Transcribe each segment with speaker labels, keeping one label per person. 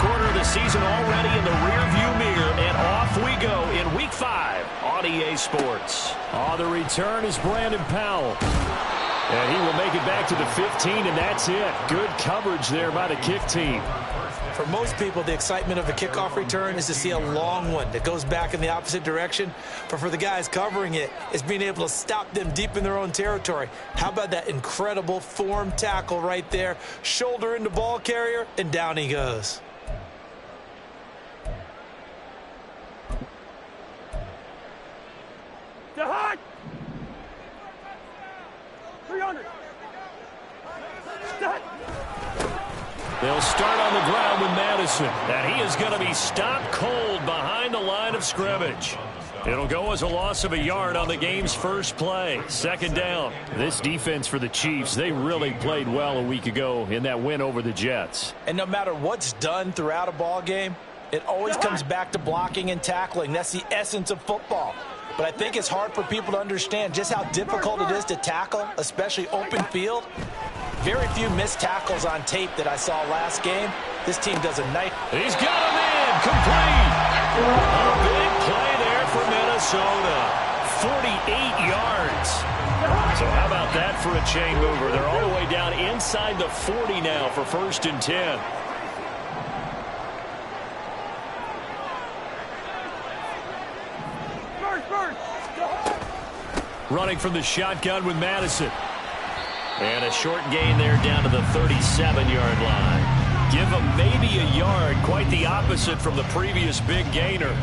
Speaker 1: quarter of the season already in the rearview mirror, and off we go in Week 5 on EA Sports.
Speaker 2: On the return is Brandon Powell. And he will make it back to the 15, and that's it. Good coverage there by the kick team.
Speaker 3: For most people, the excitement of a kickoff return is to see a long one that goes back in the opposite direction. But for the guys covering it, it's being able to stop them deep in their own territory. How about that incredible form tackle right there? Shoulder into ball carrier, and down he goes.
Speaker 4: To hot! 300. Set.
Speaker 2: They'll start on the ground with Madison. And he is going to be stopped cold behind the line of scrimmage. It'll go as a loss of a yard on the game's first play. Second down. This defense for the Chiefs, they really played well a week ago in that win over the Jets.
Speaker 3: And no matter what's done throughout a ball game, it always comes back to blocking and tackling. That's the essence of football. But I think it's hard for people to understand just how difficult it is to tackle, especially open field. Very few missed tackles on tape that I saw last game. This team does a nice...
Speaker 2: He's got him in. Complete. A big play there for Minnesota. 48 yards. So how about that for a chain mover? They're all the way down inside the 40 now for 1st and 10. Running from the shotgun with Madison.
Speaker 1: And a short gain there down to the 37-yard line.
Speaker 2: Give them maybe a yard. Quite the opposite from the previous big gainer.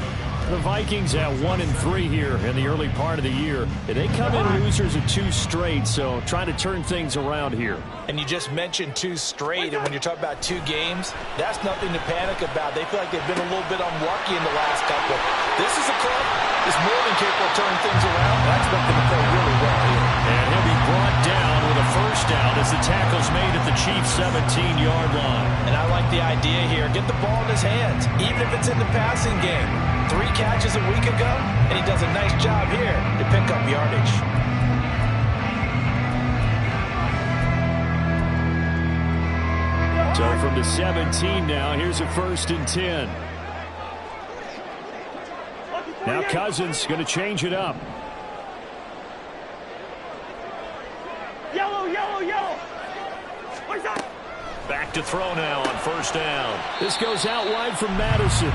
Speaker 2: The Vikings at 1-3 here in the early part of the year. They come in losers of 2 straight, so trying to turn things around here.
Speaker 3: And you just mentioned 2 straight, and when you're talking about 2 games, that's nothing to panic about. They feel like they've been a little bit unlucky in the last couple. This is a club that's more than capable of turning things around, and I expect them to play really well here.
Speaker 2: And he'll be brought down with a first down as the tackle's made at the Chiefs' 17-yard line.
Speaker 3: And I like the idea here. Get the ball in his hands, even if it's in the passing game. 3 catches a week ago, and he does a nice job here to pick up yardage.
Speaker 2: So from the 17 now, here's a 1st and 10. Now Cousins going to change it up.
Speaker 4: Yellow, yellow, yellow. What's that?
Speaker 1: Back to throw now on 1st down.
Speaker 2: This goes out wide from Madison.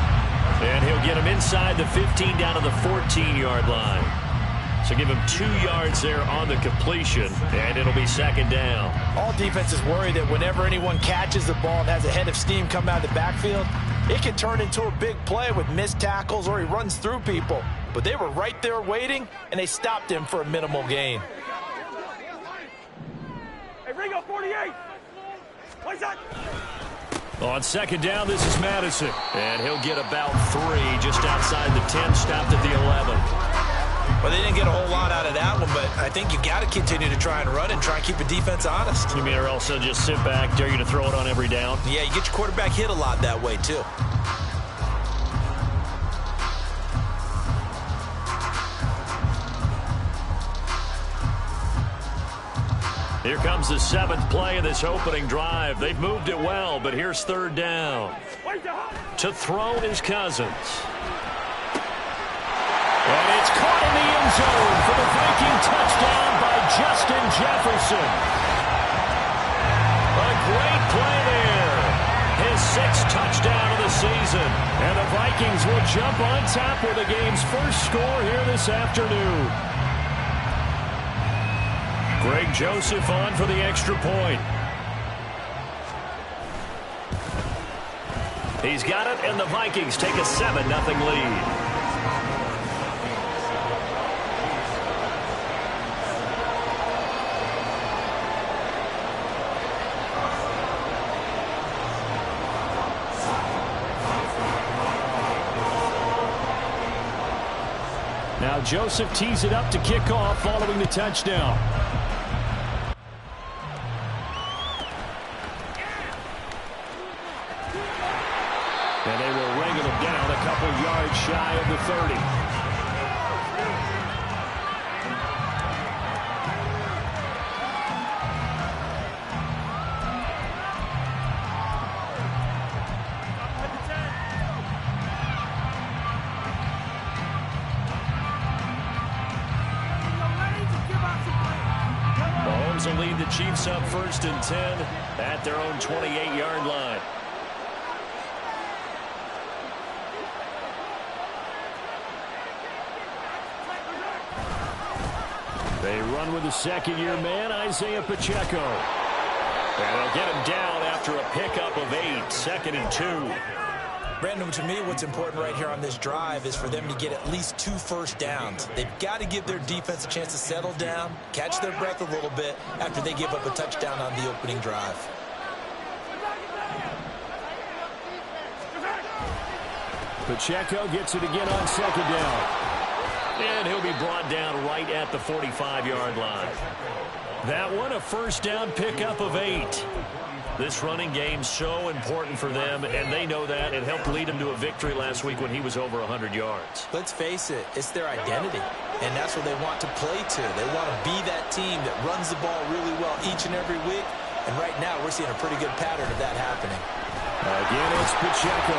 Speaker 1: And he'll get him inside the 15 down to the 14-yard line. So give him 2 yards there on the completion, and it'll be 2nd down.
Speaker 3: All defenses worry that whenever anyone catches the ball and has a head of steam come out of the backfield, it can turn into a big play with missed tackles or he runs through people. But they were right there waiting, and they stopped him for a minimal gain.
Speaker 4: Hey, Ringo, 48. What's that?
Speaker 2: On 2nd down, this is Madison.
Speaker 1: And he'll get about 3 just outside the 10, stopped at the 11.
Speaker 3: Well, they didn't get a whole lot out of that one, but I think you got to continue to try and run and try and keep the defense honest.
Speaker 1: You mean or else they'll just sit back, dare you to throw it on every down?
Speaker 3: Yeah, you get your quarterback hit a lot that way, too.
Speaker 1: Here comes the 7th play of this opening drive. They've moved it well, but here's 3rd down. To throw is Cousins.
Speaker 2: And it's caught in the end zone for the Viking touchdown by Justin Jefferson.
Speaker 1: A great play there. His 6th touchdown of the season.
Speaker 2: And the Vikings will jump on top with the game's first score here this afternoon. Greg Joseph on for the extra point.
Speaker 1: He's got it, and the Vikings take a 7-0 lead.
Speaker 2: Now Joseph tees it up to kick off following the touchdown. And they will wrangle him down a couple yards shy of the 30. Bengals will lead the Chiefs up 1st and 10 at their own 28-yard line. They run with the second-year man, Isaiah Pacheco. And they'll get him down after a pickup of 8, 2nd and 2.
Speaker 3: Brandon, to me, what's important right here on this drive is for them to get at least 2 first downs. They've got to give their defense a chance to settle down, catch their breath a little bit after they give up a touchdown on the opening drive.
Speaker 2: Pacheco gets it again on 2nd down. And he'll be brought down right at the 45-yard line. That one, a first down pickup of 8. This running game's so important for them, and they know that. It helped lead them to a victory last week when he was over 100 yards.
Speaker 3: Let's face it, it's their identity, and that's what they want to play to. They want to be that team that runs the ball really well each and every week, and right now we're seeing a pretty good pattern of that happening.
Speaker 2: Again, it's Pacheco.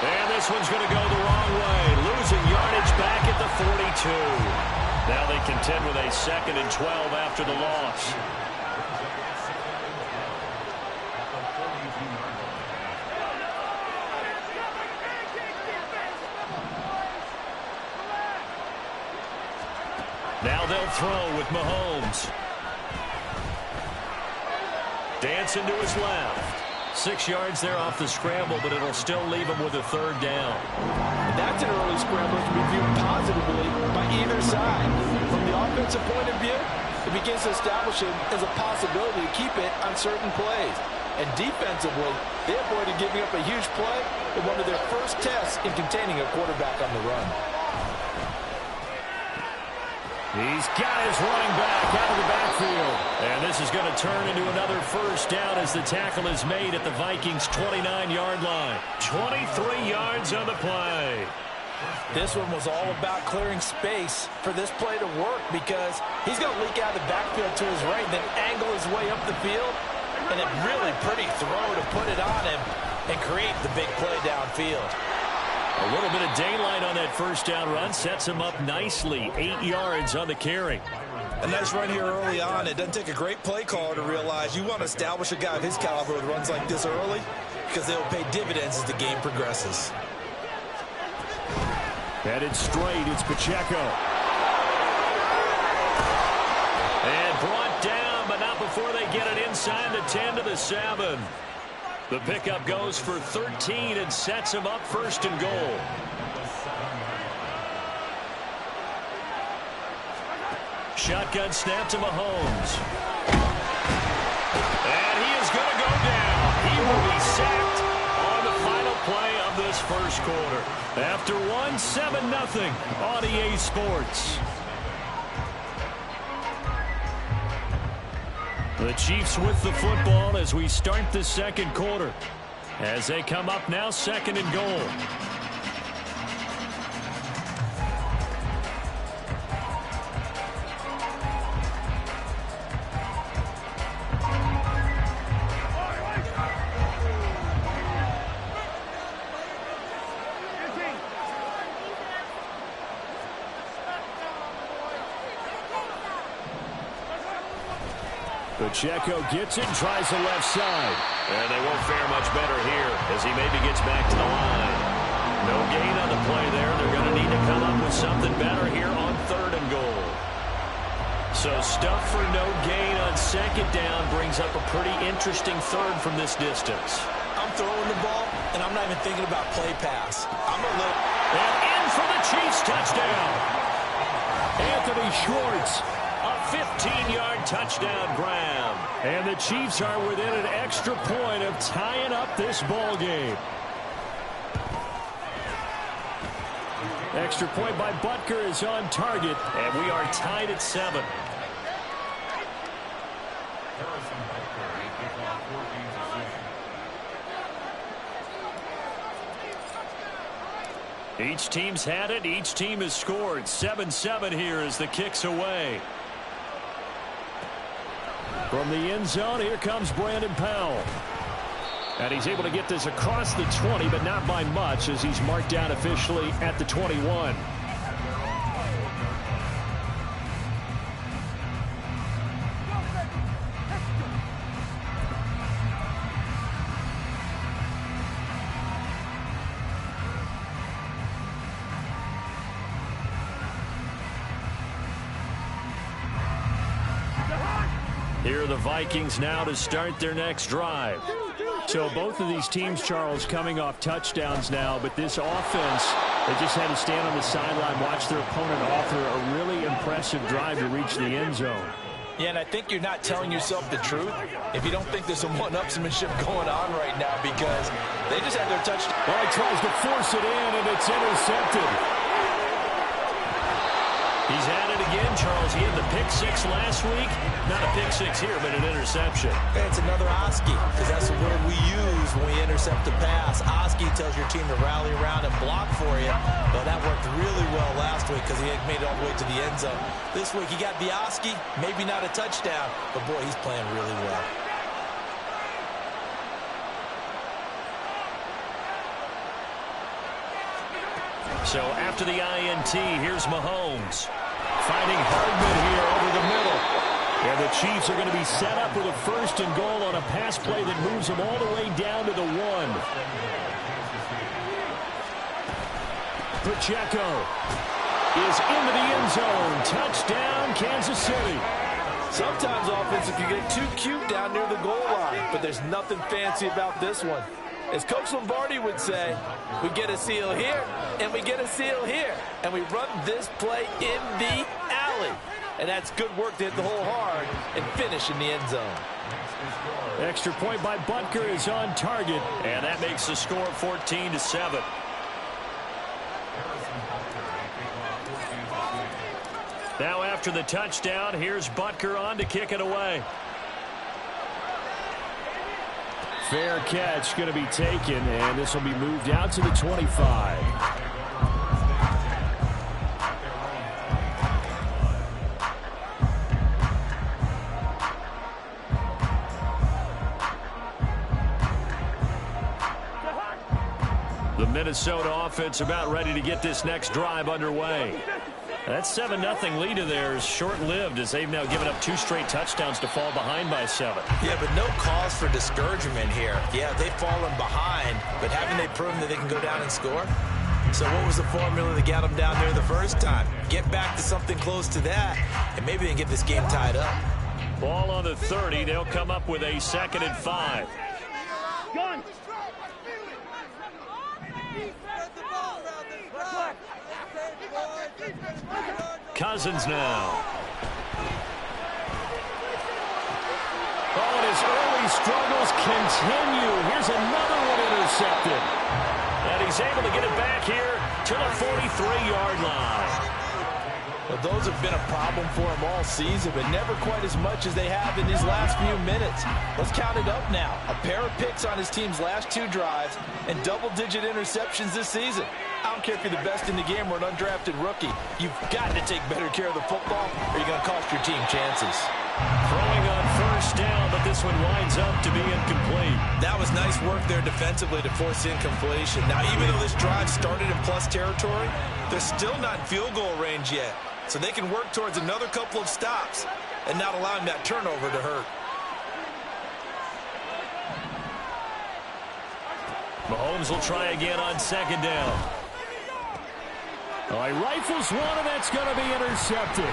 Speaker 2: And this one's going to go the wrong way, losing yardage back at the 42. Now they contend with a 2nd and 12 after the loss. Now they'll throw with Mahomes. Dancing to his left. 6 yards there off the scramble, but it'll still leave him with a 3rd down.
Speaker 3: And that's an early scramble to be viewed positively by either side. From the offensive point of view, it begins to establish it as a possibility to keep it on certain plays. And defensively, they avoided giving up a huge play in one of their first tests in containing a quarterback on the run.
Speaker 2: He's got his running back out of the backfield. And this is going to turn into another first down as the tackle is made at the Vikings' 29-yard line. 23 yards on the play.
Speaker 3: This one was all about clearing space for this play to work because he's going to leak out of the backfield to his right, then angle his way up the field. And a really pretty throw to put it on him and create the big play downfield.
Speaker 2: A little bit of daylight on that first down run sets him up nicely. 8 yards on the carry.
Speaker 3: A nice run here early on. It doesn't take a great play caller to realize you want to establish a guy of his caliber with runs like this early because they'll pay dividends as the game progresses.
Speaker 2: Headed straight, it's Pacheco. And brought down, but not before they get it inside the 10 to the 7. The pickup goes for 13 and sets him up 1st and goal. Shotgun snap to Mahomes. And he is going to go down. He will be sacked on the final play of this first quarter. After 7-0 on EA Sports. The Chiefs with the football as we start the second quarter. As they come up now, 2nd and goal. Pacheco gets it, tries the left side.
Speaker 1: And they won't fare much better here as he maybe gets back to the line. No gain on the play there. They're going to need to come up with something better here on 3rd and goal. So stuff for no gain on 2nd down brings up a pretty interesting 3rd from this distance.
Speaker 3: I'm throwing the ball, and I'm not even thinking about play pass. I'm going to look.
Speaker 2: And in for the Chiefs touchdown. Anthony Schwartz. A 15-yard touchdown grab. And the Chiefs are within an extra point of tying up this ball game. Extra point by Butker is on target, and we are tied at 7. Each team's had it. Each team has scored. 7-7 here as the kick's away. From the end zone, here comes Brandon Powell. And he's able to get this across the 20, but not by much as he's marked down officially at the 21. Here are the Vikings now to start their next drive. So both of these teams, Charles, coming off touchdowns now, but this offense, they just had to stand on the sideline, watch their opponent offer a really impressive drive to reach the end zone.
Speaker 3: Yeah, and I think you're not telling yourself the truth if you don't think there's some one-upsmanship going on right now, because they just had their touchdown.
Speaker 2: Well, he tries to force it in, and it's intercepted. He's at it again, Charles. He had the pick six last week. Not a pick six here, but an interception.
Speaker 3: Hey, it's another Oski, because that's the word we use when we intercept a pass. Oski tells your team to rally around and block for you. But that worked really well last week because he had made it all the way to the end zone. This week he got the Oski, maybe not a touchdown, but boy, he's playing really well.
Speaker 2: So after the INT, here's Mahomes. Finding Hardman here over the middle. And the Chiefs are going to be set up with a 1st and goal on a pass play that moves them all the way down to the 1. Pacheco is into the end zone. Touchdown, Kansas City.
Speaker 3: Sometimes offenses can get too cute down near the goal line, but there's nothing fancy about this one. As Coach Lombardi would say, we get a seal here, and we get a seal here, and we run this play in the alley. And that's good work to hit the hole hard and finish in the end zone.
Speaker 2: Extra point by Butker is on target, and that makes the score 14-7. Now after the touchdown, here's Butker on to kick it away. Fair catch going to be taken, and this will be moved out to the 25. The Minnesota offense about ready to get this next drive underway. That 7-0 lead of theirs short-lived as they've now given up 2 straight touchdowns to fall behind by 7.
Speaker 3: Yeah, but no cause for discouragement here. Yeah, they've fallen behind, but haven't they proven that they can go down and score? So what was the formula that got them down there the first time? Get back to something close to that, and maybe they can get this game tied up.
Speaker 2: Ball on the 30. They'll come up with a 2nd and 5.
Speaker 4: Gun.
Speaker 2: Cousins now. Oh, and his early struggles continue. Here's another one intercepted. And he's able to get it back here to the 43-yard line.
Speaker 3: Well, those have been a problem for him all season, but never quite as much as they have in these last few minutes. Let's count it up now. A pair of picks on his team's last 2 drives and double-digit interceptions this season. I don't care if you're the best in the game or an undrafted rookie. You've got to take better care of the football or you're going to cost your team chances.
Speaker 2: Throwing on 1st down, but this one winds up to be incomplete.
Speaker 3: That was nice work there defensively to force incompletion. Now, even though this drive started in plus territory, they're still not in field goal range yet. So they can work towards another couple of stops and not allowing that turnover to hurt.
Speaker 2: Mahomes will try again on 2nd down. Oh, he rifles one, and that's going to be intercepted.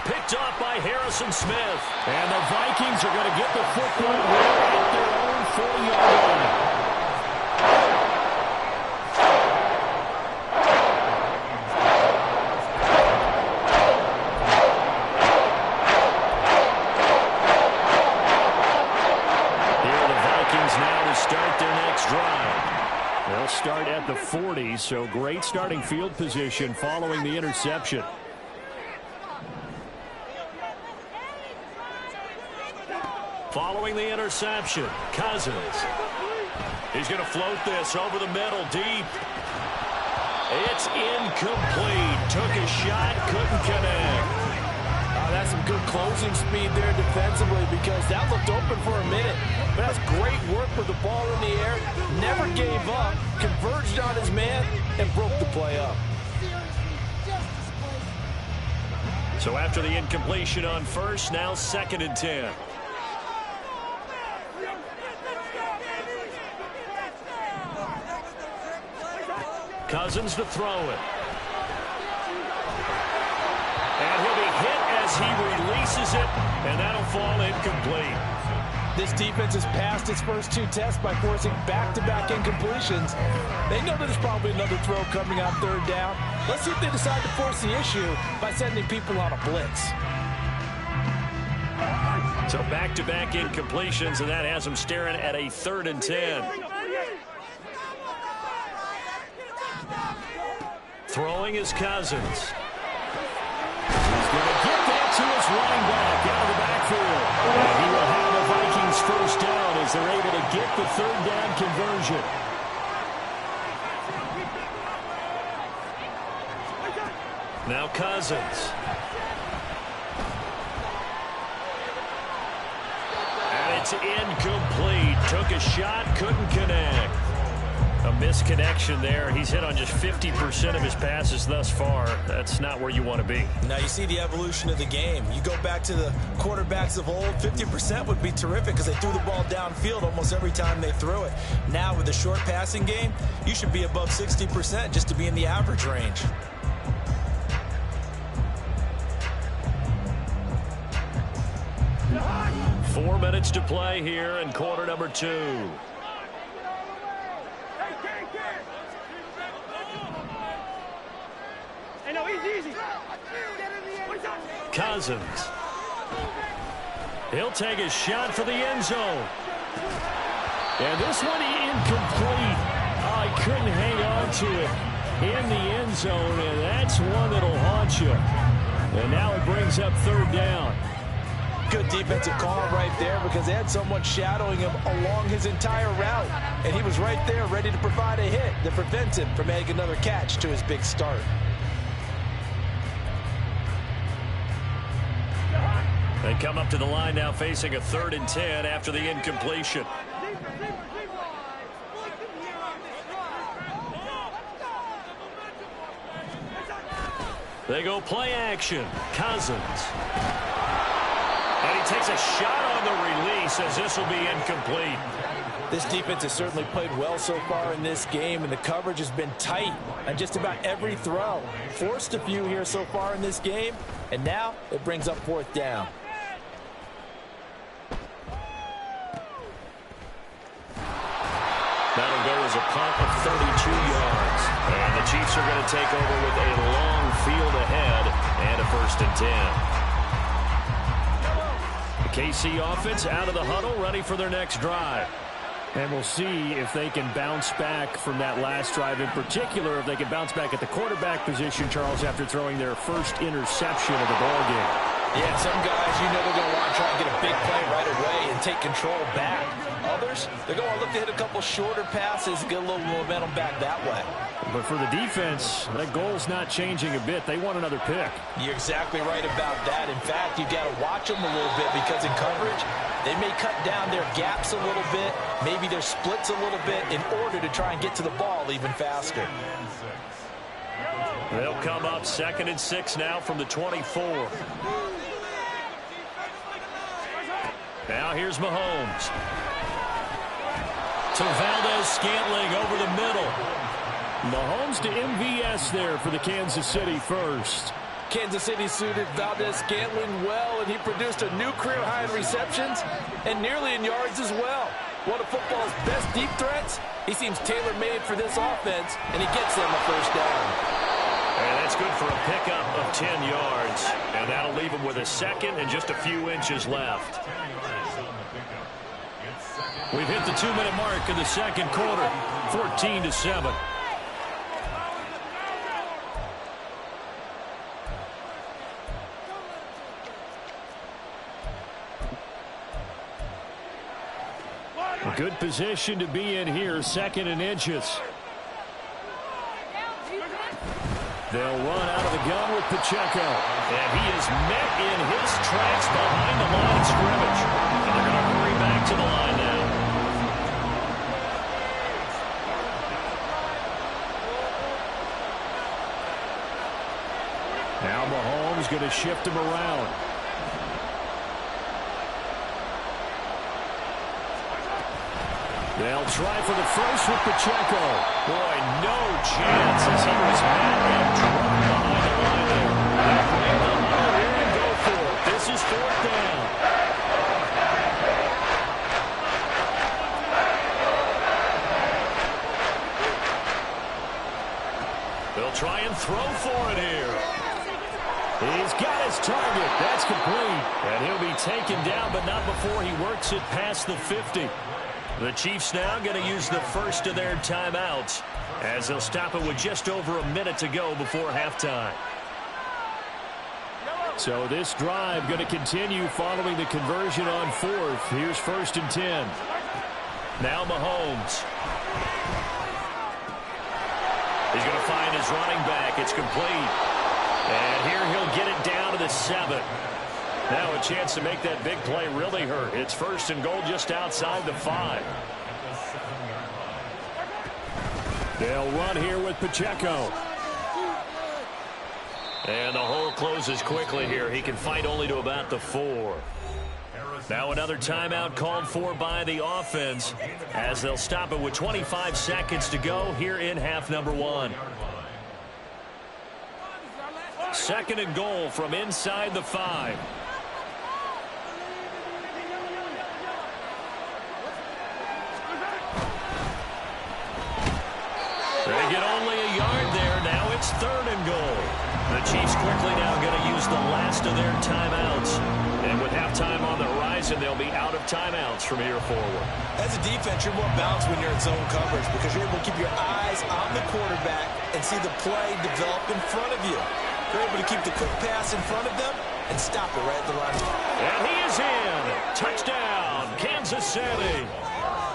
Speaker 2: Picked off by Harrison Smith. And the Vikings are going to get the football right at their own 4-yard line. They'll start at the 40, so great starting field position following the interception. Following the interception, Cousins. He's going to float this over the middle, deep. It's incomplete. Took a shot, couldn't connect.
Speaker 3: That's some good closing speed there defensively because that looked open for a minute. But that's great work with the ball in the air. Never gave up, converged on his man, and broke the play up.
Speaker 2: So after the incompletion on 1st, now 2nd and 10. Cousins to throw it. And he'll be hit as as he releases it, and that'll fall incomplete.
Speaker 3: This defense has passed its first 2 tests by forcing back-to-back incompletions. They know that there's probably another throw coming on 3rd down. Let's see if they decide to force the issue by sending people on a blitz.
Speaker 2: So back-to-back incompletions, and that has them staring at a 3rd and 10. Throwing is Cousins. He's going to get that to his running back out of the backfield. And he will have the Vikings first down as they're able to get the 3rd down conversion. Now Cousins. And it's incomplete. Took a shot, couldn't connect. A misconnection there. He's hit on just 50% of his passes thus far. That's not where you want to be.
Speaker 3: Now you see the evolution of the game. You go back to the quarterbacks of old, 50% would be terrific because they threw the ball downfield almost every time they threw it. Now with the short passing game, you should be above 60% just to be in the average range.
Speaker 2: Four minutes to play here in quarter number 2. Cousins. He'll take a shot for the end zone. And this one incomplete. Oh, he couldn't hang on to it in the end zone, and that's one that'll haunt you. And now it brings up 3rd down.
Speaker 3: Good defensive call right there because they had someone shadowing him along his entire route. And he was right there ready to provide a hit that prevents him from making another catch to his big start.
Speaker 2: They come up to the line now facing a 3rd and 10 after the incompletion. They go play action. Cousins. And he takes a shot on the release as this will be incomplete.
Speaker 3: This defense has certainly played well so far in this game, and the coverage has been tight on just about every throw. Forced a few here so far in this game, and now it brings up 4th down.
Speaker 2: That'll go as a punt of 32 yards. And the Chiefs are going to take over with a long field ahead and a 1st and 10. The KC offense out of the huddle, ready for their next drive. And we'll see if they can bounce back from that last drive. In particular, if they can bounce back at the quarterback position, Charles, after throwing their first interception of the ballgame.
Speaker 3: Yeah, some guys, you know they're going to want to try and get a big play right away and take control back. Others, they're going to look to hit a couple shorter passes and get a little momentum back that way.
Speaker 2: But for the defense, that goal's not changing a bit. They want another pick.
Speaker 3: You're exactly right about that. In fact, you've got to watch them a little bit because in coverage, they may cut down their gaps a little bit, maybe their splits a little bit in order to try and get to the ball even faster.
Speaker 2: They'll come up 2nd and 6 now from the 24. Now here's Mahomes. To Valdez-Scantling over the middle. Mahomes to MVS there for the Kansas City first.
Speaker 3: Kansas City suited Valdez-Scantling well, and he produced a new career high in receptions and nearly in yards as well. One of football's best deep threats. He seems tailor-made for this offense, and he gets them a 1st down.
Speaker 2: And that's good for a pickup of 10 yards. And that'll leave him with a 2nd and just a few inches left. We've hit the 2-minute mark in the 2nd quarter, 14-7. A good position to be in here, 2nd and inches. They'll run out of the gun with Pacheco. And he is met in his tracks behind the line of scrimmage. And they're going to hurry back to the line now. Now Mahomes going to shift him around. They'll try for the first with Pacheco. Boy, no chance as he was met and dropped behind the line there. They'll bring the huddle here and go for it. This is 4th down. They'll try and throw for it here. He's got his target. That's complete. And he'll be taken down, but not before he works it past the 50. The Chiefs now going to use the first of their timeouts as they'll stop it with just over a minute to go before halftime. So this drive going to continue following the conversion on 4th. Here's 1st and 10. Now Mahomes. He's going to find his running back. It's complete. And here he'll get it down to the 7. Now a chance to make that big play really hurt. It's 1st and goal just outside the 5. They'll run here with Pacheco. And the hole closes quickly here. He can fight only to about the 4. Now another timeout called for by the offense as they'll stop it with 25 seconds to go here in half number 1. 2nd and goal from inside the 5. They get only a yard there. Now it's 3rd and goal. The Chiefs quickly now going to use the last of their timeouts. And with halftime on the horizon, they'll be out of timeouts from here forward.
Speaker 3: As a defense, you're more balanced when you're in zone coverage because you're able to keep your eyes on the quarterback and see the play develop in front of you. You're able to keep the quick pass in front of them and stop it right at the line.
Speaker 2: And he is in. Touchdown, Kansas City.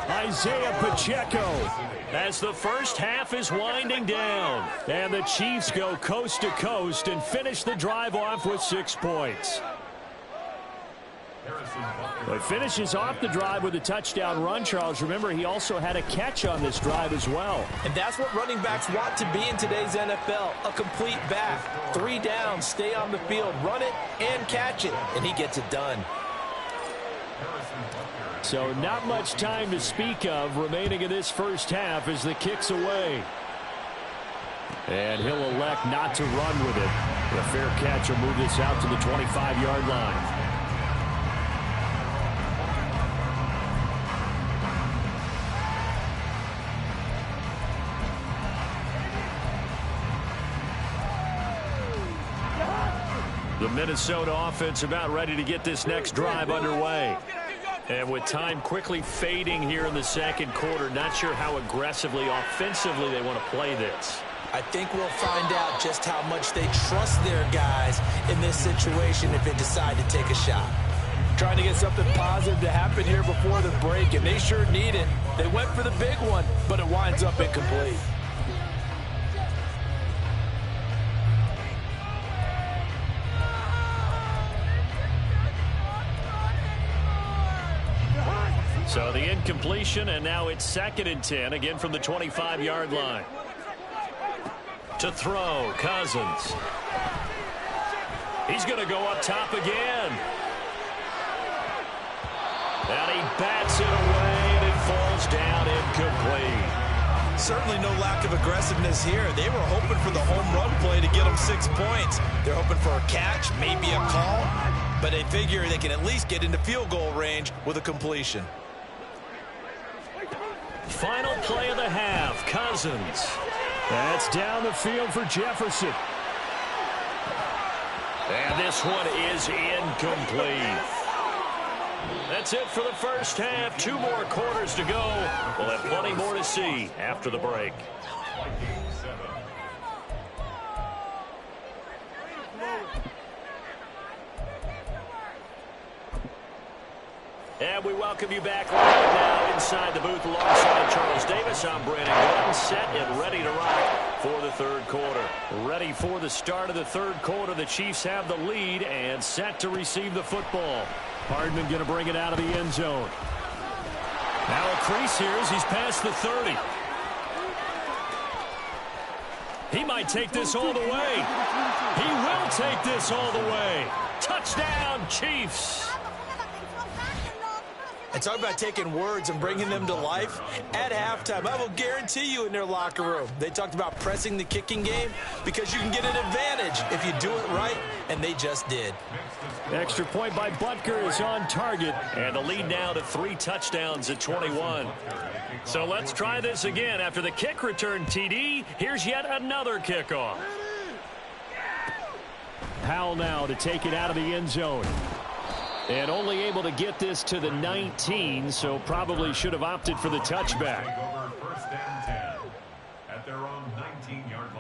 Speaker 2: Isaiah Pacheco as the first half is winding down. And the Chiefs go coast to coast and finish the drive off with 6 points. But finishes off the drive with a touchdown run, Charles. Remember, he also had a catch on this drive as well.
Speaker 3: And that's what running backs want to be in today's NFL, a complete back. 3 downs, stay on the field, run it, and catch it. And he gets it done.
Speaker 2: So not much time to speak of remaining in this first half as the kick's away. And he'll elect not to run with it. The fair catch will move this out to the 25-yard line. The Minnesota offense about ready to get this next drive underway. And with time quickly fading here in the 2nd quarter, not sure how aggressively, offensively they want to play this.
Speaker 3: I think we'll find out just how much they trust their guys in this situation if they decide to take a shot. Trying to get something positive to happen here before the break, and they sure need it. They went for the big one, but it winds up incomplete.
Speaker 2: So the incompletion, and now it's 2nd and 10, again from the 25-yard line. To throw, Cousins. He's going to go up top again. And he bats it away, and it falls down incomplete.
Speaker 3: Certainly no lack of aggressiveness here. They were hoping for the home run play to get them 6 points. They're hoping for a catch, maybe a call, but they figure they can at least get into field goal range with a completion.
Speaker 2: Final play of the half, Cousins. That's down the field for Jefferson. And this one is incomplete. That's it for the first half. 2 more quarters to go. We'll have plenty more to see after the break. And we welcome you back right now inside the booth alongside Charles Davis. I'm Brandon Glenn, set and ready to rock for the 3rd quarter. Ready for the start of the 3rd quarter. The Chiefs have the lead and set to receive the football. Hardman going to bring it out of the end zone. Now a crease here as he's past the 30. He might take this all the way. He will take this all the way. Touchdown, Chiefs.
Speaker 3: And talk about taking words and bringing them to life. At halftime, I will guarantee you in their locker room, they talked about pressing the kicking game because you can get an advantage if you do it right, and they just did.
Speaker 2: Extra point by Butker is on target, and the lead now to 3 touchdowns at 21. So let's try this again. After the kick return TD, here's yet another kickoff. Powell now to take it out of the end zone. And only able to get this to the 19, so probably should have opted for the touchback.
Speaker 5: First and 10 at their own 19-yard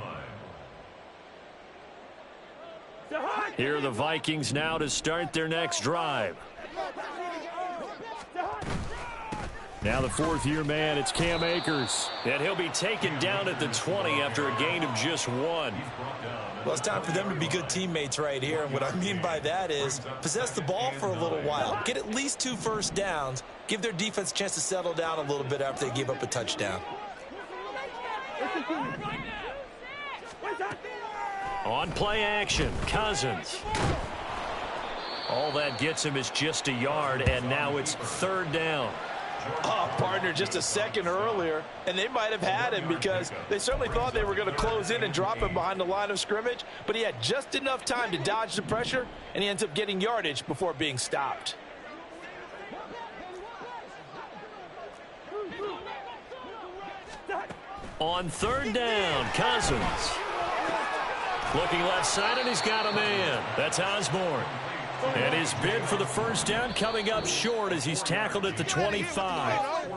Speaker 5: line.
Speaker 2: Here are the Vikings now to start their next drive. Now the fourth-year man, it's Cam Akers. And he'll be taken down at the 20 after a gain of just 1.
Speaker 3: Well, it's time for them to be good teammates right here. And what I mean by that is possess the ball for a little while. Get at least 2 first downs. Give their defense a chance to settle down a little bit after they give up a touchdown.
Speaker 2: On play action, Cousins. All that gets him is just a yard, and now it's 3rd down.
Speaker 3: Oh, partner, just a second earlier, and they might have had him because they certainly thought they were going to close in and drop him behind the line of scrimmage, but he had just enough time to dodge the pressure, and he ends up getting yardage before being stopped.
Speaker 2: On 3rd down, Cousins. Looking left side, and he's got a man. That's Osborne. And his bid for the first down coming up short as he's tackled at the 25.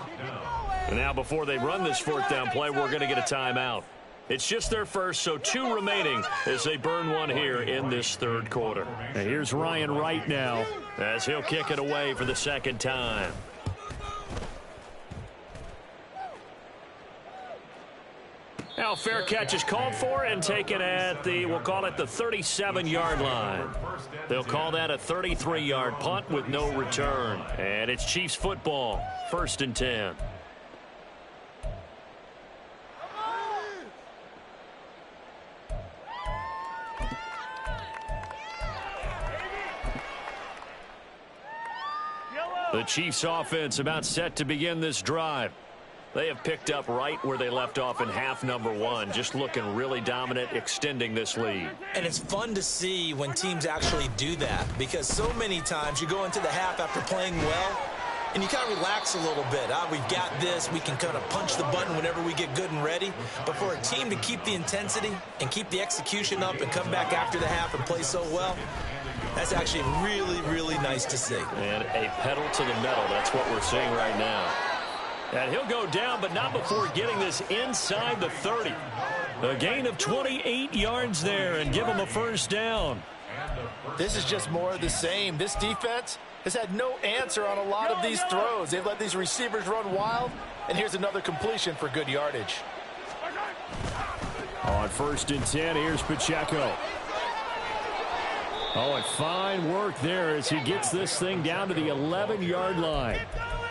Speaker 2: And now before they run this 4th down play, we're going to get a timeout. It's just their first, so 2 remaining as they burn one here in this 3rd quarter. And here's Ryan Wright now as he'll kick it away for the 2nd time. Now fair catch is called for and taken at the, we'll call it the 37-yard line. They'll call that a 33-yard punt with no return. And it's Chiefs football, 1st and 10. The Chiefs offense about set to begin this drive. They have picked up right where they left off in half number 1, just looking really dominant, extending this lead.
Speaker 3: And it's fun to see when teams actually do that because so many times you go into the half after playing well and you kind of relax a little bit. We've got this. We can kind of punch the button whenever we get good and ready. But for a team to keep the intensity and keep the execution up and come back after the half and play so well, that's actually really, really nice to see.
Speaker 2: And a pedal to the metal. That's what we're seeing right now. And he'll go down, but not before getting this inside the 30. A gain of 28 yards there and give him a first down.
Speaker 6: This is just more of the same. This defense has had no answer on a lot of these throws. They've let these receivers run wild, and here's another completion for good yardage.
Speaker 2: On 1st and 10, here's Pacheco. Oh, and fine work there as he gets this thing down to the 11-yard line.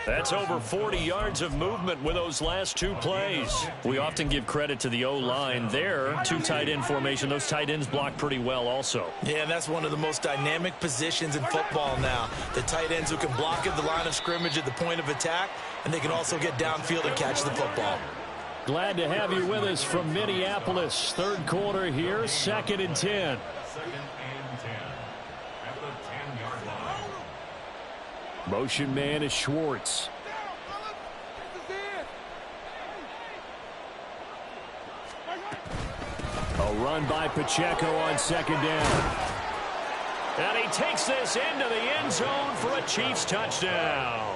Speaker 2: That's over 40 yards of movement with those last 2 plays. We often give credit to the O-line there. 2 tight end formation. Those tight ends block pretty well also.
Speaker 3: Yeah, and that's one of the most dynamic positions in football now. The tight ends who can block at the line of scrimmage at the point of attack, and they can also get downfield and catch the football.
Speaker 2: Glad to have you with us from Minneapolis. 3rd quarter here, 2nd and 10. Motion man is Schwartz. A run by Pacheco on 2nd down. And he takes this into the end zone for a Chiefs touchdown.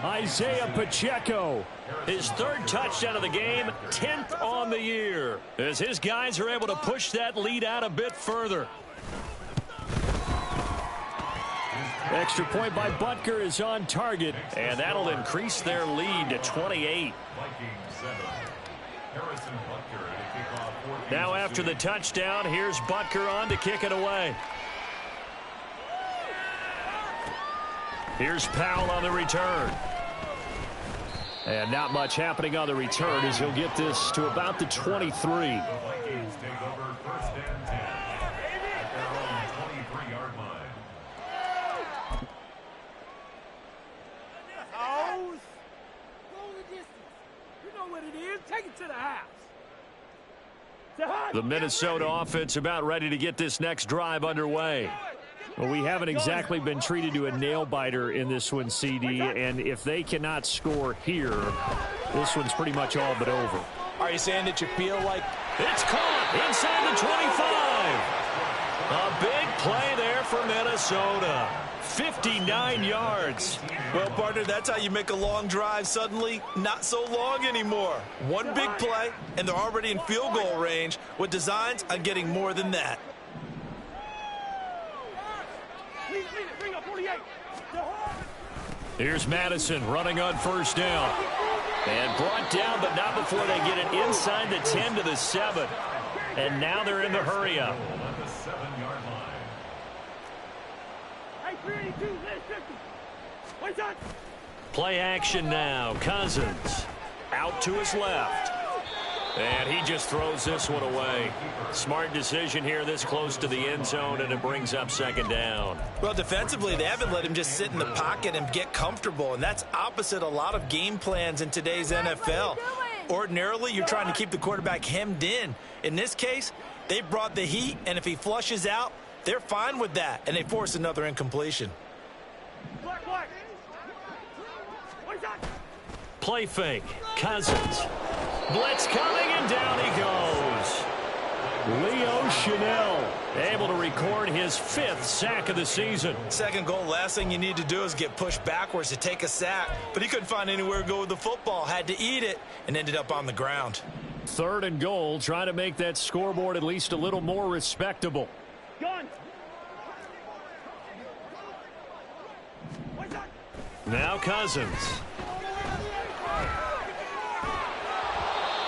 Speaker 2: Isaiah Pacheco, his 3rd touchdown of the game, 10th on the year, as his guys are able to push that lead out a bit further. Extra point by Butker is on target, and that'll increase their lead to 28. Now after the touchdown, here's Butker on to kick it away. Here's Powell on the return. And not much happening on the return as he'll get this to about the 23. The Minnesota offense about ready to get this next drive underway. Well, we haven't exactly been treated to a nail-biter in this one, CD, and if they cannot score here, this one's pretty much all but over.
Speaker 3: Are you saying that you feel like
Speaker 2: it's caught inside the 25? A big play there for Minnesota. 59 yards.
Speaker 3: Well, partner, that's how you make a long drive suddenly not so long anymore. One big play, and they're already in field goal range with designs on getting more than that.
Speaker 2: Here's Madison running on first down. And brought down, but not before they get it inside the 10 to the 7. And now they're in the hurry-up. Play action now. Cousins out to his left. And he just throws this one away. Smart decision here this close to the end zone, and it brings up second down.
Speaker 3: Well, defensively, they haven't let him just sit in the pocket and get comfortable, and that's opposite a lot of game plans in today's NFL. Ordinarily, you're trying to keep the quarterback hemmed in. In this case, they brought the heat, and if he flushes out, they're fine with that, and they force another incompletion.
Speaker 2: Play fake. Cousins. Blitz coming, and down he goes. Leo Chanel able to record his 5th sack of the season.
Speaker 3: Second goal, last thing you need to do is get pushed backwards to take a sack. But he couldn't find anywhere to go with the football. Had to eat it and ended up on the ground.
Speaker 2: 3rd and goal. Try to make that scoreboard at least a little more respectable. Now Cousins.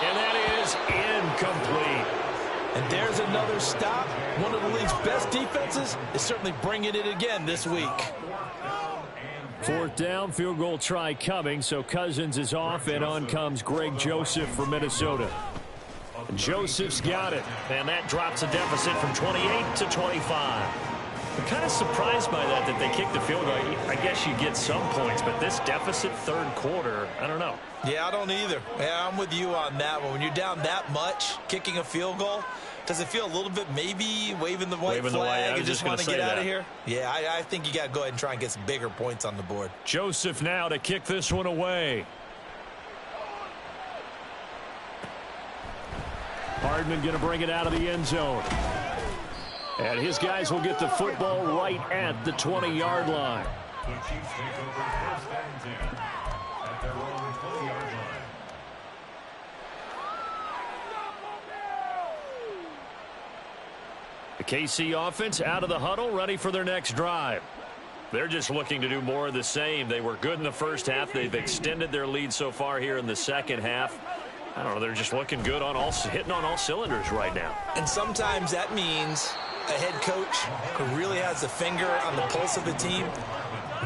Speaker 2: And that is incomplete.
Speaker 3: And there's another stop. One of the league's best defenses is certainly bringing it again this week.
Speaker 2: 4th down, field goal try coming, so Cousins is off, and on comes Greg Joseph for Minnesota. Joseph's got it, and that drops a deficit from 28 to 25. I'm kind of surprised by that they kicked the field goal. I guess you get some points, but this deficit 3rd quarter, I don't know.
Speaker 3: Yeah, I don't either. Yeah, I'm with you on that one. When you're down that much, kicking a field goal, does it feel a little bit maybe waving the white flag and just want to get out of here? Yeah, I think you got to go ahead and try and get some bigger points on the board.
Speaker 2: Joseph now to kick this one away. Hardman going to bring it out of the end zone. And his guys will get the football right at the 20-yard line.
Speaker 5: The Chiefs take over 1st and 10 at their own 20-yard line.
Speaker 2: The KC offense out of the huddle, ready for their next drive. They're just looking to do more of the same. They were good in the first half. They've extended their lead so far here in the second half. I don't know, they're just looking good on hitting on all cylinders right now.
Speaker 3: And sometimes that means a head coach who really has a finger on the pulse of the team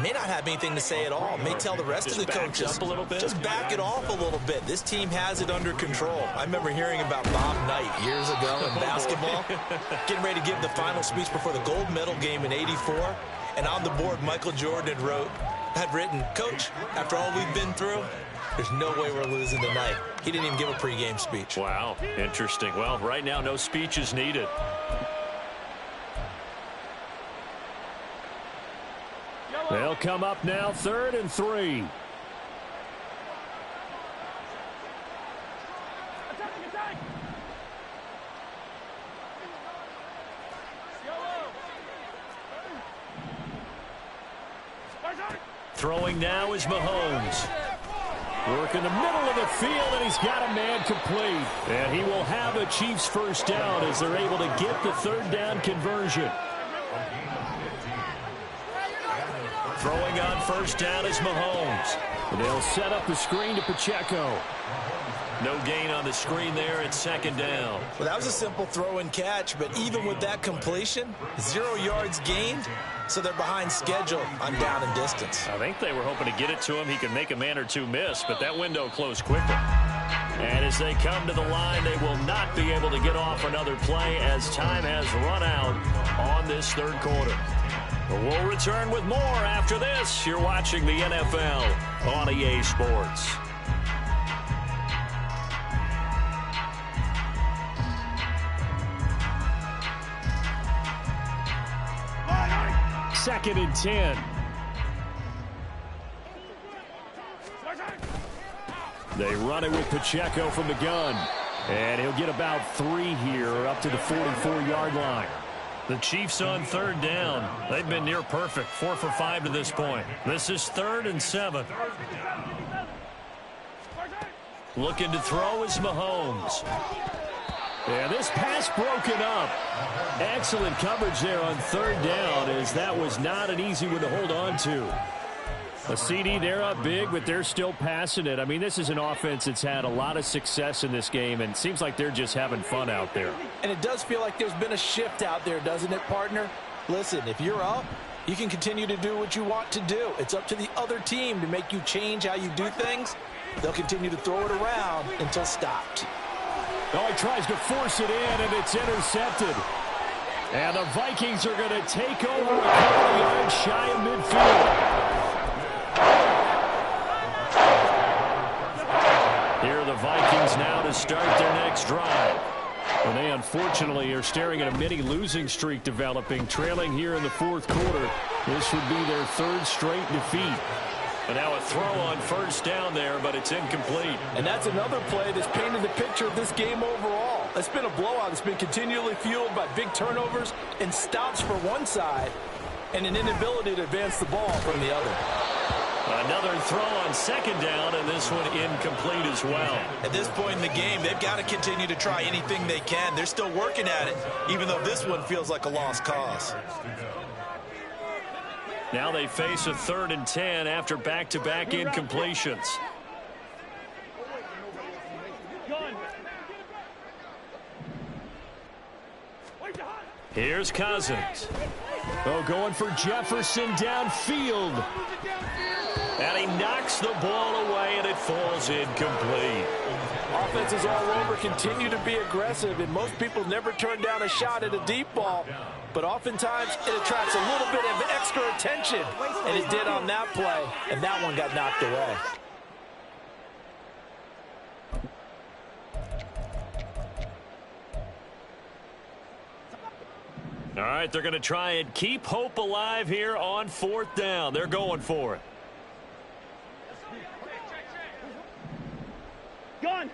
Speaker 3: may not have anything to say at all. May tell the rest of the coaches,
Speaker 2: up a little bit.
Speaker 3: Just back it off a little bit. This team has it under control. I remember hearing about Bob Knight years ago in basketball, getting ready to give the final speech before the gold medal game in '84. And on the board, Michael Jordan had written, "Coach, after all we've been through, there's no way we're losing tonight." He didn't even give a pregame speech.
Speaker 2: Wow, interesting. Well, right now, no speech is needed. They'll come up now, 3rd and 3. Throwing now is Mahomes. Work in the middle of the field, and he's got a man complete. And he will have a Chiefs 1st down as they're able to get the 3rd down conversion. Throwing on 1st down is Mahomes. And they'll set up the screen to Pacheco. No gain on the screen there at 2nd down.
Speaker 3: Well, that was a simple throw and catch, but even with that completion, 0 yards gained, so they're behind schedule on down and distance.
Speaker 2: I think they were hoping to get it to him. He could make a man or two miss, but that window closed quickly. And as they come to the line, they will not be able to get off another play as time has run out on this 3rd quarter. We'll return with more after this. You're watching the NFL on EA Sports. 2nd and 10. They run it with Pacheco from the gun. And he'll get about 3 here up to the 44-yard line.
Speaker 1: The Chiefs on 3rd down. They've been near perfect, 4 for 5 to this point. This is 3rd and 7. Looking to throw is Mahomes.
Speaker 2: And this pass broken up. Excellent coverage there on 3rd down, as that was not an easy one to hold on to. A CD, they're up big, but they're still passing it. I mean, this is an offense that's had a lot of success in this game, and it seems like they're just having fun out there.
Speaker 3: And it does feel like there's been a shift out there, doesn't it, partner? Listen, if you're up, you can continue to do what you want to do. It's up to the other team to make you change how you do things. They'll continue to throw it around until stopped.
Speaker 2: Oh, he tries to force it in, and it's intercepted. And the Vikings are going to take over a couple of yards shy of midfield.
Speaker 1: Here are the Vikings now to start their next drive.
Speaker 2: And they unfortunately are staring at a mini losing streak developing, trailing here in the 4th quarter. This would be their 3rd straight defeat.
Speaker 1: And now a throw on 1st down there, but it's incomplete.
Speaker 3: And that's another play that's painted the picture of this game overall. It's been a blowout. It's been continually fueled by big turnovers and stops for one side and an inability to advance the ball from the other.
Speaker 1: Another throw on 2nd down, and this one incomplete as well.
Speaker 3: At this point in the game, they've got to continue to try anything they can. They're still working at it, even though this one feels like a lost cause.
Speaker 1: Now they face a 3rd and 10 after back-to-back incompletions. Here's Cousins.
Speaker 2: Oh, going for Jefferson downfield.
Speaker 1: And he knocks the ball away, and it falls incomplete.
Speaker 3: Offenses all over continue to be aggressive, and most people never turn down a shot at a deep ball. But oftentimes, it attracts a little bit of extra attention, and it did on that play, and that one got knocked away.
Speaker 1: All right, they're going to try and keep hope alive here on 4th down. They're going for it.
Speaker 4: Gun.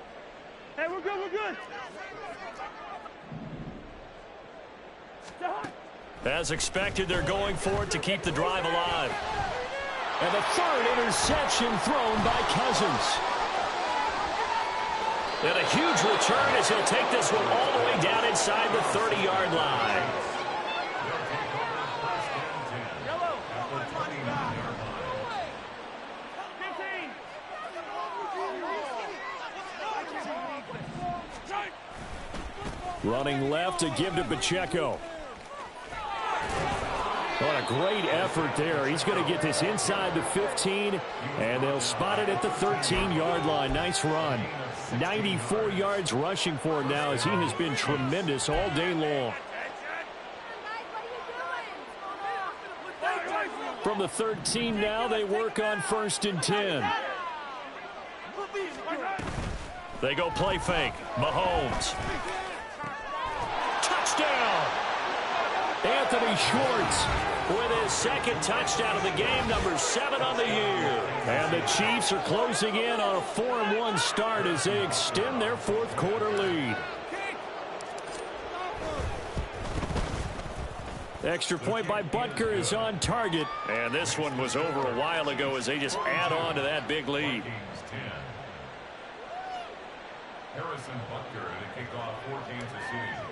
Speaker 4: Hey, we're good, we're good.
Speaker 1: As expected, they're going for it to keep the drive alive.
Speaker 2: And the 3rd interception thrown by Cousins.
Speaker 1: And a huge return as he'll take this one all the way down inside the 30-yard line.
Speaker 2: Running left to give to Pacheco. What a great effort there. He's going to get this inside the 15, and they'll spot it at the 13-yard line. Nice run. 94 yards rushing for him now, as he has been tremendous all day long. From the 13 now, they work on 1st and 10.
Speaker 1: They go play fake. Mahomes. Touchdown!
Speaker 2: Anthony Schwartz
Speaker 1: With his 2nd touchdown of the game, number 7 on the year.
Speaker 2: And the Chiefs are closing in on a 4-1 start as they extend their 4th quarter lead. Extra point by Butker is on target.
Speaker 1: And this one was over a while ago as they just add on to that big lead.
Speaker 5: Harrison Butker to kick off for Kansas City.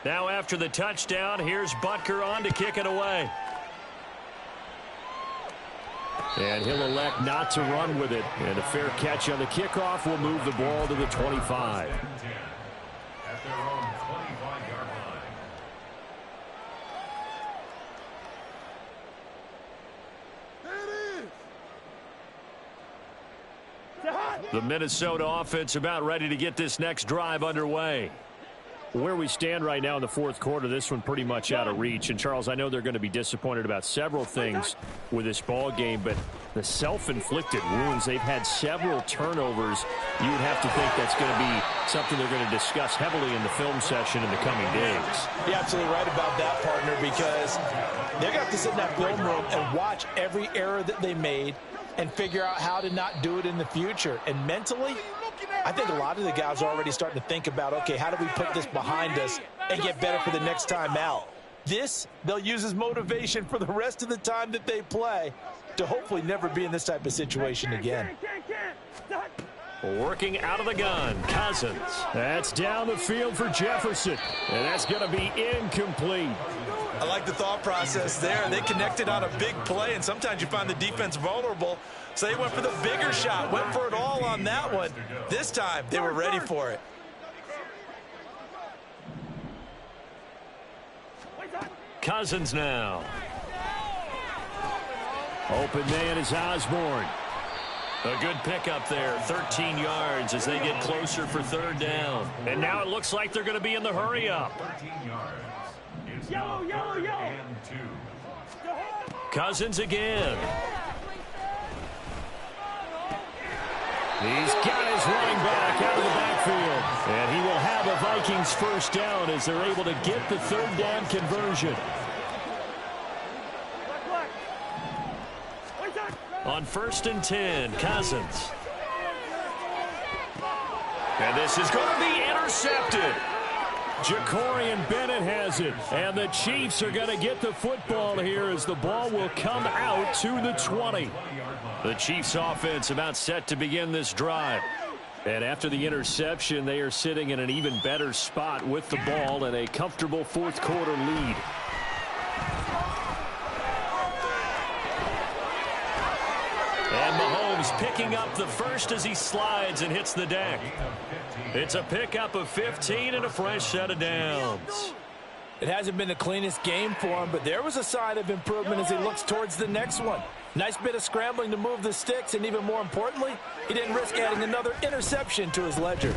Speaker 1: Now after the touchdown, here's Butker on to kick it away.
Speaker 2: And he'll elect not to run with it. And a fair catch on the kickoff will move the ball to the 25.
Speaker 5: At their own 25-yard line.
Speaker 1: The Minnesota offense about ready to get this next drive underway.
Speaker 2: Where we stand right now in the fourth quarter, this one pretty much out of reach. And, Charles, I know they're going to be disappointed about several things with this ball game, but the self-inflicted wounds, they've had several turnovers. You would have to think that's going to be something they're going to discuss heavily in the film session in the coming days.
Speaker 3: You're absolutely right about that, partner, because they're going to have to sit in that film room and watch every error that they made and figure out how to not do it in the future. And mentally, I think a lot of the guys are already starting to think about, okay, how do we put this behind us and get better for the next time out? This, they'll use as motivation for the rest of the time that they play to hopefully never be in this type of situation again.
Speaker 2: Working out of the gun, Cousins. That's down the field for Jefferson, and that's going to be incomplete.
Speaker 3: I like the thought process there. They connected on a big play, and sometimes you find the defense vulnerable. So they went for the bigger shot, went for it all on that one. This time, they were ready for it.
Speaker 2: Cousins now. Open man is Osborne. A good pickup there, 13 yards as they get closer for third down. And now it looks like they're going to be in the hurry up.
Speaker 5: 13 yards. It's now third and 2.
Speaker 2: Cousins again. He's got his running back out of the backfield. And he will have a Vikings first down as they're able to get the third down conversion. On 1st and 10, Cousins. And this is going to be intercepted. Jacorian Bennett has it. And the Chiefs are going to get the football here as the ball will come out to the 20. The Chiefs offense about set to begin this drive. And after the interception, they are sitting in an even better spot with the ball and a comfortable fourth quarter lead. And Mahomes picking up the first as he slides and hits the deck. It's a pickup of 15 and a fresh set of downs.
Speaker 3: It hasn't been the cleanest game for him, but there was a sign of improvement as he looks towards the next one. Nice bit of scrambling to move the sticks, and even more importantly, he didn't risk adding another interception to his ledger.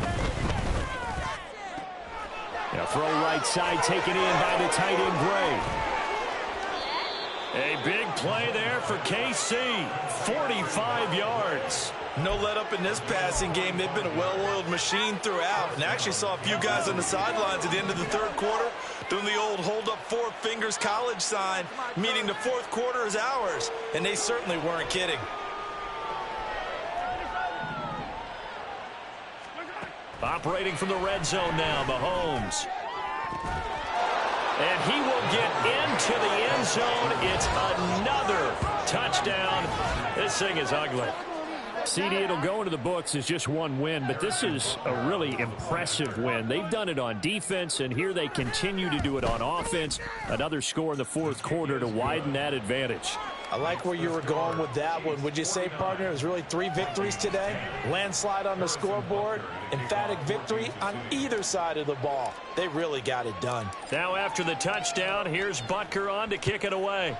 Speaker 2: A throw right side taken in by the tight end Gray. A big play there for KC, 45 yards.
Speaker 3: No let up in this passing game. They've been a well-oiled machine throughout, and actually saw a few guys on the sidelines at the end of the third quarter doing the old hold up 4 fingers college sign, meaning the fourth quarter is ours, and they certainly weren't kidding.
Speaker 2: Operating from the red zone now, Mahomes. And he will get into the end zone. It's another touchdown. This thing is ugly. CD, it'll go into the books as just one win, but this is a really impressive win. They've done it on defense, and here they continue to do it on offense. Another score in the fourth quarter to widen that advantage.
Speaker 3: I like where you were going with that one. Would you say, partner, it was really 3 victories today? Landslide on the scoreboard, emphatic victory on either side of the ball. They really got it done.
Speaker 2: Now after the touchdown, here's Butker on to kick it away.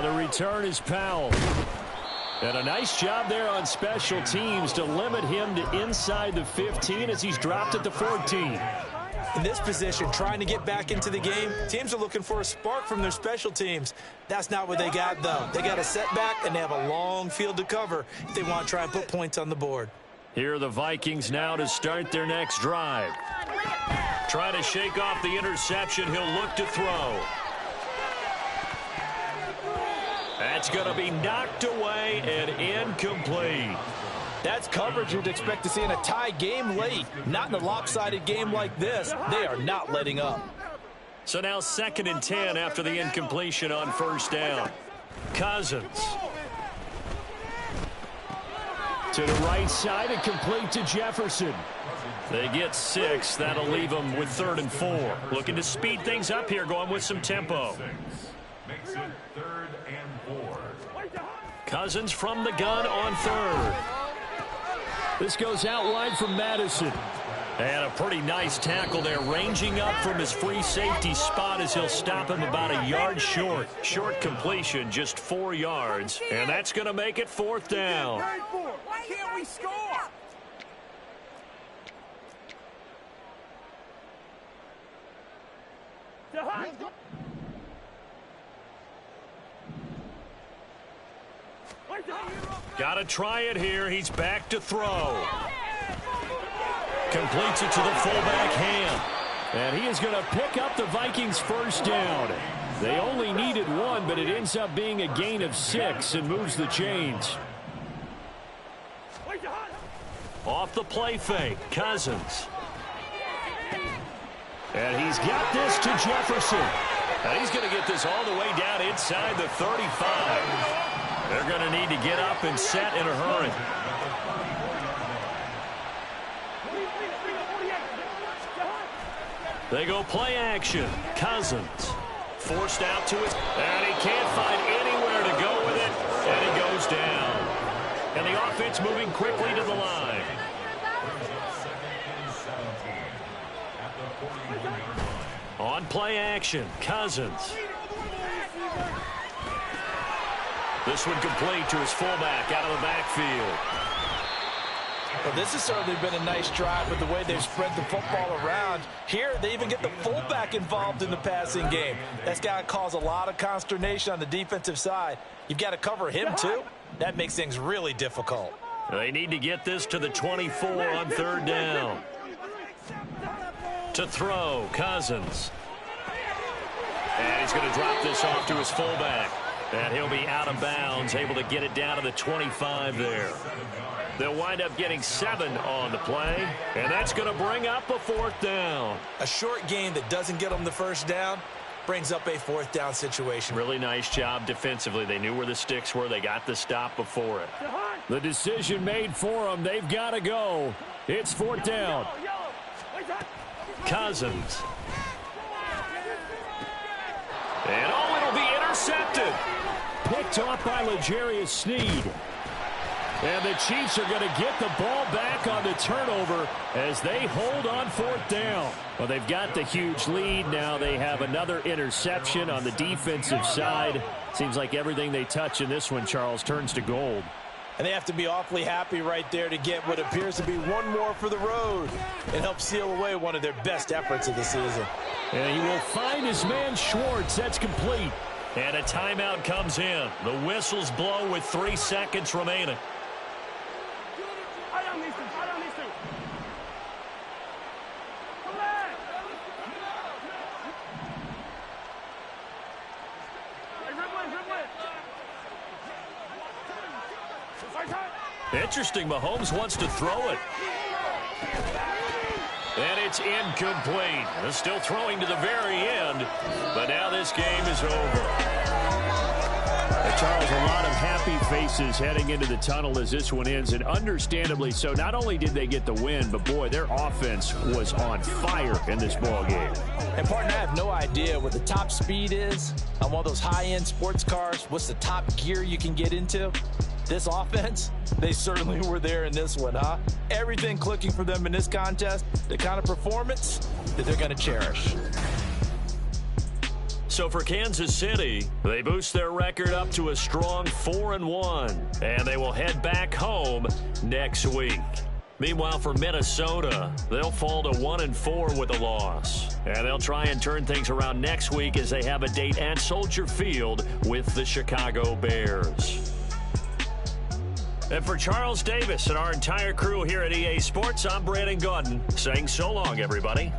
Speaker 2: The return is Powell. And a nice job there on special teams to limit him to inside the 15 as he's dropped at the 14.
Speaker 3: In this position, trying to get back into the game, teams are looking for a spark from their special teams. That's not what they got, though. They got a setback, and they have a long field to cover if they want to try and put points on the board.
Speaker 2: Here are the Vikings now to start their next drive. Try to shake off the interception. He'll look to throw. That's going to be knocked away and incomplete.
Speaker 3: That's coverage you'd expect to see in a tie game late. Not in a lopsided game like this. They are not letting up.
Speaker 2: So now 2nd and 10 after the incompletion on first down. Cousins. To the right side and complete to Jefferson. They get 6. That'll leave them with 3rd and 4. Looking to speed things up here, going with some tempo.
Speaker 5: Makes it 3rd and 4.
Speaker 2: Cousins from the gun on 3rd. This goes out wide from Madison. And a pretty nice tackle there, ranging up from his free safety spot as he'll stop him about a yard short. Short completion, just 4 yards. And that's going to make it 4th down.
Speaker 4: Why can't we score?
Speaker 2: Got to try it here. He's back to throw. Completes it to the fullback hand. And he is going to pick up the Vikings' first down. They only needed one, but it ends up being a gain of 6 and moves the chains. Off the play fake, Cousins. And he's got this to Jefferson. And he's going to get this all the way down inside the 35. They're going to need to get up and set in a hurry. They go play action. Cousins forced out to his, and he can't find anywhere to go with it, and he goes down. And the offense moving quickly to the line. On play action, Cousins. This one complete to his fullback out of the backfield.
Speaker 3: Well, this has certainly been a nice drive with the way they've spread the football around. Here, they even get the fullback involved in the passing game. That's got to cause a lot of consternation on the defensive side. You've got to cover him, too. That makes things really difficult.
Speaker 2: They need to get this to the 24 on third down. To throw, Cousins. And he's going to drop this off to his fullback. And he'll be out of bounds, able to get it down to the 25 there. They'll wind up getting 7 on the play, and that's going to bring up a 4th down.
Speaker 3: A short game that doesn't get them the first down brings up a 4th down situation.
Speaker 2: Really nice job defensively. They knew where the sticks were. They got the stop before it. The decision made for them. They've got to go. It's 4th down. Cousins. And oh, it'll be intercepted. Picked off by L'Jarius Sneed. And the Chiefs are going to get the ball back on the turnover as they hold on 4th down. Well, they've got the huge lead. Now they have another interception on the defensive side. Seems like everything they touch in this one, Charles, turns to gold.
Speaker 3: And they have to be awfully happy right there to get what appears to be one more for the road and help seal away one of their best efforts of the season.
Speaker 2: And he will find his man Schwartz. That's complete. And a timeout comes in. The whistles blow with 3 seconds remaining. Interesting, Mahomes wants to throw it. And it's incomplete. They're still throwing to the very end, but now this game is over. Charles, a lot of happy faces heading into the tunnel as this one ends, and understandably so. Not only did they get the win, but boy, their offense was on fire in this ball game.
Speaker 3: And partner, I have no idea what the top speed is on one of those high-end sports cars. What's the top gear you can get into? This offense, they certainly were there in this one, huh? Everything clicking for them in this contest, the kind of performance that they're going to cherish.
Speaker 2: So for Kansas City, they boost their record up to a strong 4-1, and they will head back home next week. Meanwhile, for Minnesota, they'll fall to 1-4 with a loss. And they'll try and turn things around next week as they have a date at Soldier Field with the Chicago Bears. And for Charles Davis and our entire crew here at EA Sports, I'm Brandon Gaudin saying so long, everybody.